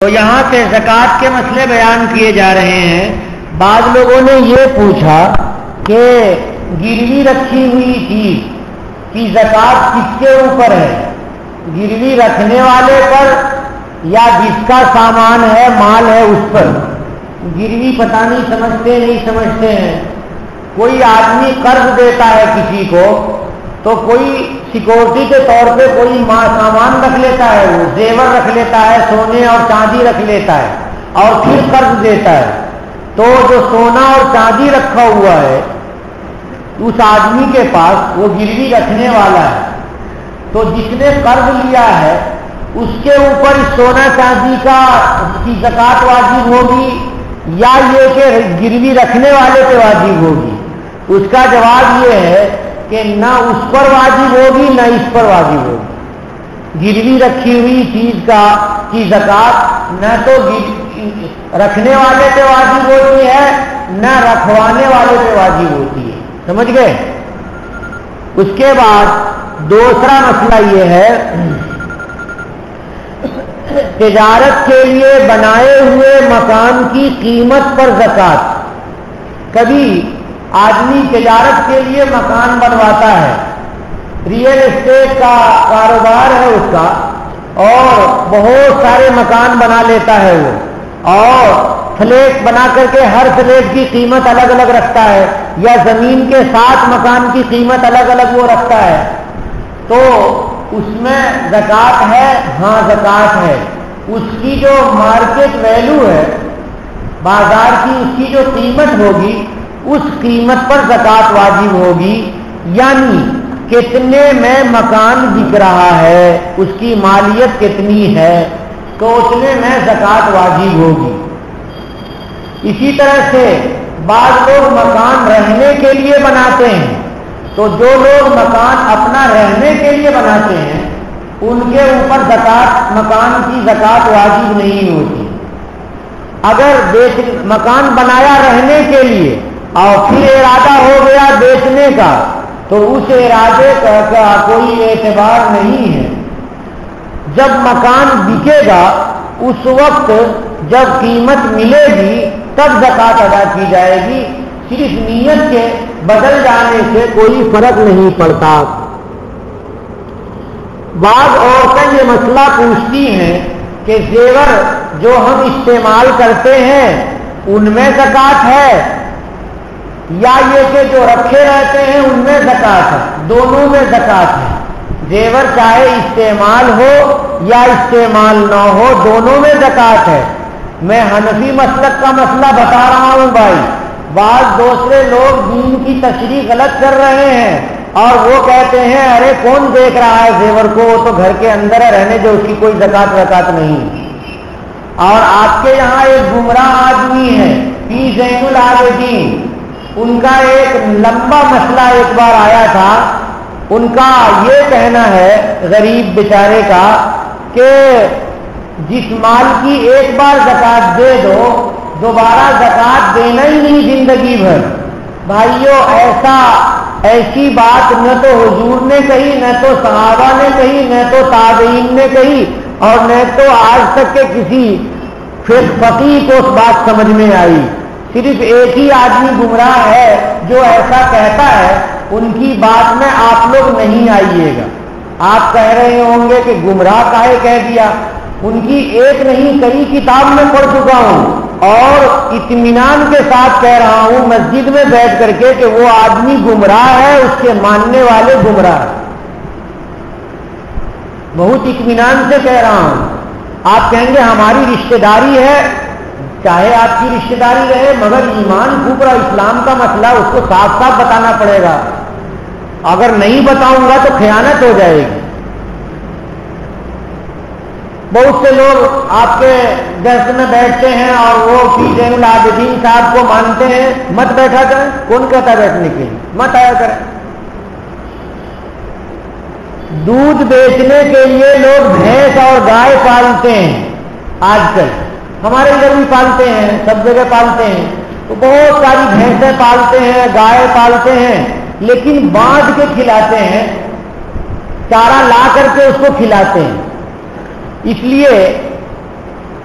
تو یہاں پہ زکوٰۃ کے مسئلے بیان کیے جا رہے ہیں۔ بعض لوگوں نے یہ پوچھا کہ گروی رکھی ہوئی چیز کی زکوٰۃ کس کے اوپر ہے، گروی رکھنے والے پر یا جس کا سامان ہے مال ہے اس پر؟ گروی پتہ نہیں سمجھتے ہیں۔ کوئی آدمی قرض دیتا ہے کسی کو تو کوئی سیکورٹی کے طور پہ کوئی سامان رکھ لیتا ہے، وہ زیور رکھ لیتا ہے، سونے اور چاندی رکھ لیتا ہے اور پھر قرض دیتا ہے۔ تو جو سونا اور چاندی رکھا ہوا ہے اس آدمی کے پاس وہ گروی رکھنے والا ہے، تو جس نے قرض لیا ہے اس کے اوپر سونا چاندی کی زکوٰۃ واجب ہوگی یا یہ کہ گروی رکھنے والے پہ واجب ہوگی؟ اس کا جواب یہ ہے کہ نہ اس پر واجب ہوگی نہ اس پر واجب ہوگی۔ گروی رکھی ہوئی چیز کی زکوٰۃ نہ تو رکھنے والے پہ واجب ہوتی ہے نہ رکھوانے والے پہ واجب ہوتی ہے، سمجھ گئے؟ اس کے بعد دوسرا مسئلہ یہ ہے، تجارت کے لیے بنائے ہوئے مکان کی قیمت پر زکوٰۃ۔ کبھی آدمی تجارت کے لیے مکان بنواتا ہے، ریئل اسٹیٹ کا کاروبار ہے اس کا، اور بہت سارے مکان بنا لیتا ہے وہ، اور فلیٹ بنا کر کے ہر فلیٹ کی قیمت الگ الگ رکھتا ہے، یا زمین کے ساتھ مکان کی قیمت الگ الگ وہ رکھتا ہے، تو اس میں زکوٰۃ ہے؟ ہاں زکوٰۃ ہے۔ اس کی جو مارکیٹ ویلیو ہے، بازار کی اس کی جو قیمت ہوگی اس قیمت پر زکوٰۃ واجب ہوگی، یعنی کتنے میں مکان بک رہا ہے، اس کی مالیت کتنی ہے، تو اتنے میں زکوٰۃ واجب ہوگی۔ اسی طرح سے بعض لوگ مکان رہنے کے لیے بناتے ہیں، تو جو لوگ مکان اپنا رہنے کے لیے بناتے ہیں ان کے اوپر مکان کی زکوٰۃ واجب نہیں ہوتی۔ اگر مکان بنایا رہنے کے لیے اور پھر ارادہ ہو گیا بیچنے کا تو اس ارادے کا کوئی اعتبار نہیں ہے۔ جب مکان بکے گا اس وقت جب قیمت ملے گی تب زکوٰۃ ادا کی جائے گی، صرف نیت کے بدل جانے سے کوئی فرق نہیں پڑتا۔ بعض عورتیں یہ مسئلہ پوچھتی ہیں کہ زیور جو ہم استعمال کرتے ہیں ان میں زکوٰۃ ہے یا یہ کہ جو رکھے رہتے ہیں ان میں زکوٰۃ ہے؟ دونوں میں زکوٰۃ ہے۔ زیور چاہے استعمال ہو یا استعمال نہ ہو دونوں میں زکوٰۃ ہے۔ میں حنفی مسلک کا مسئلہ بتا رہا ہوں بھائی، بعض دوسرے لوگ دین کی تشریح غلط کر رہے ہیں اور وہ کہتے ہیں ارے کون دیکھ رہا ہے زیور کو، وہ تو گھر کے اندر ہے، رہنے جو اس کی کوئی زکوٰۃ نہیں۔ اور آپ کے یہاں ایک گمراہ آدمی ہے پی زین العابدین، ان کا ایک لمبا مسئلہ ایک بار آیا تھا۔ ان کا یہ کہنا ہے غریب بیچارے کا کہ جس مال کی ایک بار زکوٰۃ دے دو دوبارہ زکوٰۃ دینا ہی نہیں زندگی بھر۔ بھائیو ایسی بات نہ تو حضور نے کہی، نہ تو صحابہ نے کہی، نہ تو تابعین نے کہی، اور نہ تو آج تک کے کسی فقیہ کو اس بات سمجھ میں آئی۔ صرف ایک ہی آدمی گمراہ ہے جو ایسا کہتا ہے، ان کی بات میں آپ لوگ نہیں آئیے گا۔ آپ کہہ رہے ہوں گے کہ گمراہ کاہے کہہ دیا، ان کی ایک نہیں کئی کتاب میں پڑھ چکا ہوں اور اطمینان کے ساتھ کہہ رہا ہوں مسجد میں بیٹھ کر کے کہ وہ آدمی گمراہ ہے، اس کے ماننے والے گمراہ ہیں۔ بہت اطمینان سے کہہ رہا ہوں۔ آپ کہیں گے ہماری رشتہ داری ہے، چاہے آپ کی رشتہ داری رہے، مگر ایمان کھوپڑا اسلام کا مسئلہ اس کو صاف صاف بتانا پڑے گا۔ اگر نہیں بتاؤں گا تو خیانت ہو جائے گی۔ بہت سے لوگ آپ کے درس میں بیٹھتے ہیں اور وہ پی زین العابدین صاحب کو مانتے ہیں، مت بیٹھا کریں۔ کون کہتا ہے بیٹھنے کے لیے؟ مت آیا کریں۔ دودھ بیچنے کے لیے لوگ بھینس اور گائے پالتے ہیں، آج کل ہمارے ادھر بھی پالتے ہیں، سب جگہ پالتے ہیں، تو بہت ساری بھینسیں پالتے ہیں، گائے پالتے ہیں، لیکن باندھ کے کھلاتے ہیں، چارہ لا کر کے اس کو کھلاتے ہیں۔ اس لیے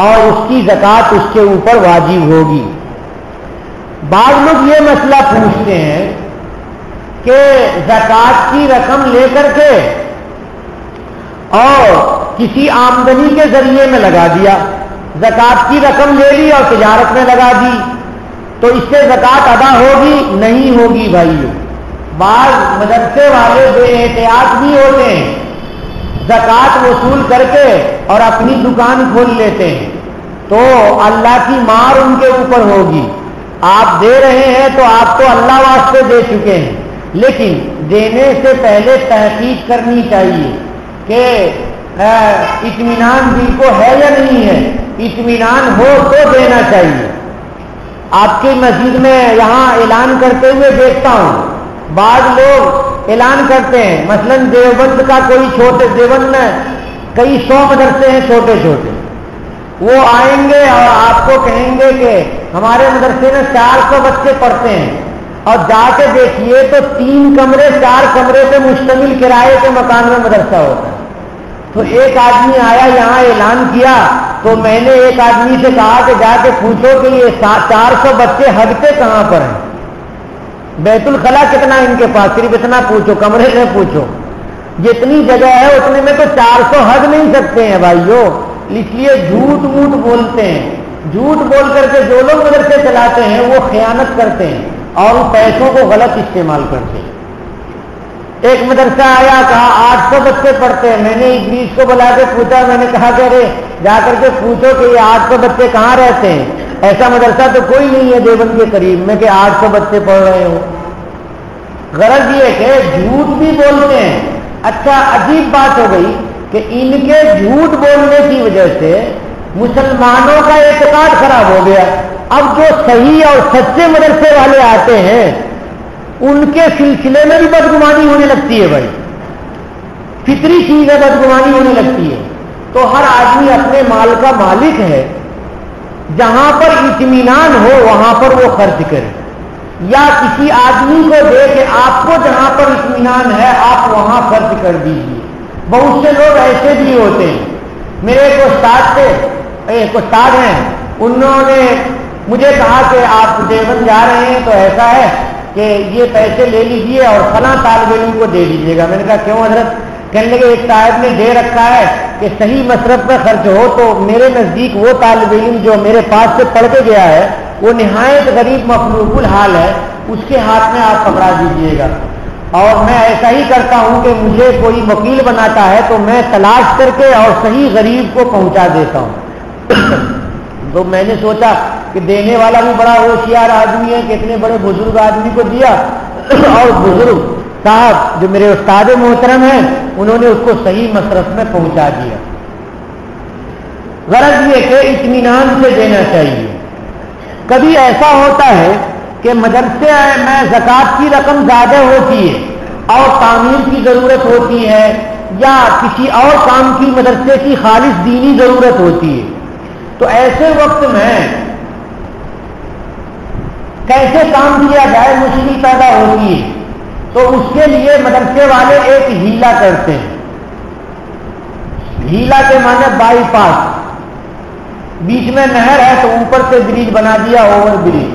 اور اس کی زکات اس کے اوپر واجب ہوگی۔ بعض لوگ یہ مسئلہ پوچھتے ہیں کہ زکات کی رقم لے کر کے اور کسی آمدنی کے ذریعے میں لگا دیا، زکات کی رقم لے لی اور تجارت میں لگا دی، تو اس سے زکات ادا ہوگی؟ نہیں ہوگی بھائیو۔ بعض مدرسے والے بے احتیاط بھی ہوتے ہیں، زکات وصول کر کے اور اپنی دکان کھول لیتے ہیں، تو اللہ کی مار ان کے اوپر ہوگی۔ آپ دے رہے ہیں تو آپ تو اللہ واسطے دے چکے ہیں، لیکن دینے سے پہلے تحقیق کرنی چاہیے کہ اطمینان دل کو ہے یا نہیں ہے۔ اطمینان ہو تو دینا چاہیے۔ آپ کی مسجد میں یہاں اعلان کرتے ہوئے دیکھتا ہوں، بعض لوگ اعلان کرتے ہیں، مثلا دیوبند کا کوئی چھوٹے، دیوبند میں کئی 100 مدرسے ہیں چھوٹے چھوٹے، وہ آئیں گے اور آپ کو کہیں گے کہ ہمارے مدرسے میں 400 بچے پڑھتے ہیں، اور جا کے دیکھیے تو 3 کمرے 4 کمرے پہ مشتمل کرائے کے مکان میں مدرسہ ہوتا ہے۔ تو ایک آدمی آیا یہاں اعلان کیا، تو میں نے ایک آدمی سے کہا کہ جا کے پوچھو کہ یہ 400 بچے ہگتے کہاں پر ہیں، بیت الخلا کتنا ان کے پاس، صرف اتنا پوچھو، کمرے میں پوچھو، جتنی جگہ ہے اتنے میں تو 400 ہگ نہیں سکتے ہیں بھائیو۔ اس لیے جھوٹ موٹ بولتے ہیں، جھوٹ بول کر کے جو لوگ مدرسے چلاتے ہیں وہ خیانت کرتے ہیں اور ان پیسوں کو غلط استعمال کرتے ہیں۔ ایک مدرسہ آیا، کہا 800 بچے پڑھتے ہیں، میں نے ادریس کو بلا کے پوچھا، میں نے کہا کہ ارے جا کر کے پوچھو کہ یہ 800 بچے کہاں رہتے ہیں، ایسا مدرسہ تو کوئی نہیں ہے دیوبند کے قریب میں کہ 800 بچے پڑھ رہے ہو۔ غرض یہ کہ جھوٹ بھی بولتے ہیں۔ اچھا عجیب بات ہو گئی کہ ان کے جھوٹ بولنے کی وجہ سے مسلمانوں کا اعتقاد خراب ہو گیا۔ اب جو صحیح اور سچے مدرسے والے آتے ہیں ان کے سلسلے میں بھی بدگمانی ہونے لگتی ہے بھائی، فطری چیز ہے، بدگمانی ہونے لگتی ہے۔ تو ہر آدمی اپنے مال کا مالک ہے، جہاں پر اطمینان ہو وہاں پر وہ خرچ کرے، یا کسی آدمی کو دے کہ آپ کو جہاں پر اطمینان ہے آپ وہاں خرچ کر دیجیے۔ بہت سے لوگ ایسے بھی ہوتے ہیں۔ میرے ایک استاد تھے، ایک استاد ہیں، انہوں نے مجھے کہا کہ آپ دیوبند جا رہے ہیں تو ایسا ہے کہ یہ پیسے لے لیجئے اور فلاں طالب علم کو دے دیجیے گا۔ میں نے کہا کیوں حضرت؟ کہنے لگے ایک صاحب نے دے رکھا ہے کہ صحیح مصرف میں خرچ ہو، تو میرے نزدیک وہ طالب علم جو میرے پاس سے پڑھ کے گیا ہے وہ نہایت غریب مفلوج الحال ہے، اس کے ہاتھ میں آپ پکڑا دیجیے گا۔ اور میں ایسا ہی کرتا ہوں کہ مجھے کوئی وکیل بناتا ہے تو میں تلاش کر کے اور صحیح غریب کو پہنچا دیتا ہوں۔ تو میں نے سوچا کہ دینے والا بھی بڑا ہوشیار آدمی ہے کہ اتنے بڑے بزرگ آدمی کو دیا، اور بزرگ صاحب جو میرے استاد محترم ہیں انہوں نے اس کو صحیح مصرف میں پہنچا دیا۔ غرض یہ کہ اطمینان سے دینا چاہیے۔ کبھی ایسا ہوتا ہے کہ مدرسے میں زکات کی رقم زیادہ ہوتی ہے اور تعمیر کی ضرورت ہوتی ہے، یا کسی اور کام کی مدرسے کی خالص دینی ضرورت ہوتی ہے، تو ایسے وقت میں کیسے کام کیا جائے مشکل پیدا ہوتی ہے۔ تو اس کے لیے مدرسے والے ایک ہیلا کرتے ہیں۔ ہیلا کے معنی بائی پاس، بیچ میں نہر ہے تو اوپر سے برج بنا دیا، اوور برج۔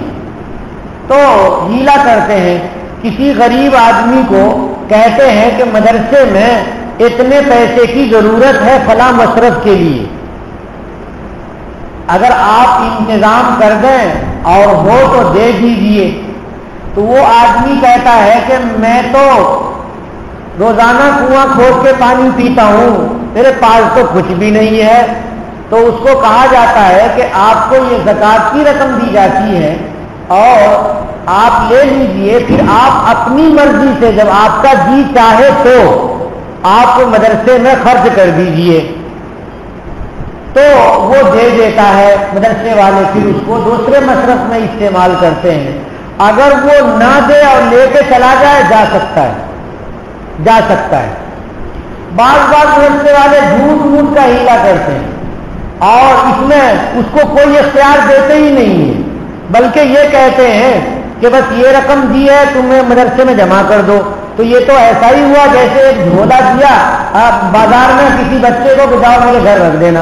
تو ہیلا کرتے ہیں، کسی غریب آدمی کو کہتے ہیں کہ مدرسے میں اتنے پیسے کی ضرورت ہے فلاں مصرف کے لیے، اگر آپ انتظام کر دیں اور ہو تو دے دیجیے۔ تو وہ آدمی کہتا ہے کہ میں تو روزانہ کنواں کھود کے پانی پیتا ہوں، میرے پاس تو کچھ بھی نہیں ہے۔ تو اس کو کہا جاتا ہے کہ آپ کو یہ زکات کی رقم دی جاتی ہے اور آپ لے لیجئے، پھر آپ اپنی مرضی سے جب آپ کا جی چاہے تو آپ مدرسے میں خرچ کر دیجئے۔ تو وہ دے دیتا ہے مدرسے والے، پھر اس کو دوسرے مصرف میں استعمال کرتے ہیں۔ اگر وہ نہ دے اور لے کے چلا جائے جا سکتا ہے۔ بعض مدرسے والے جھوٹ موٹ کا ہیلا کرتے ہیں اور اس میں اس کو کوئی اختیار دیتے ہی نہیں ہے، بلکہ یہ کہتے ہیں کہ بس یہ رقم دی ہے تمہیں مدرسے میں جمع کر دو۔ تو یہ تو ایسا ہی ہوا جیسے ایک جھولا دیا بازار میں کسی بچے کو کہ جاؤ میرے گھر رکھ دینا،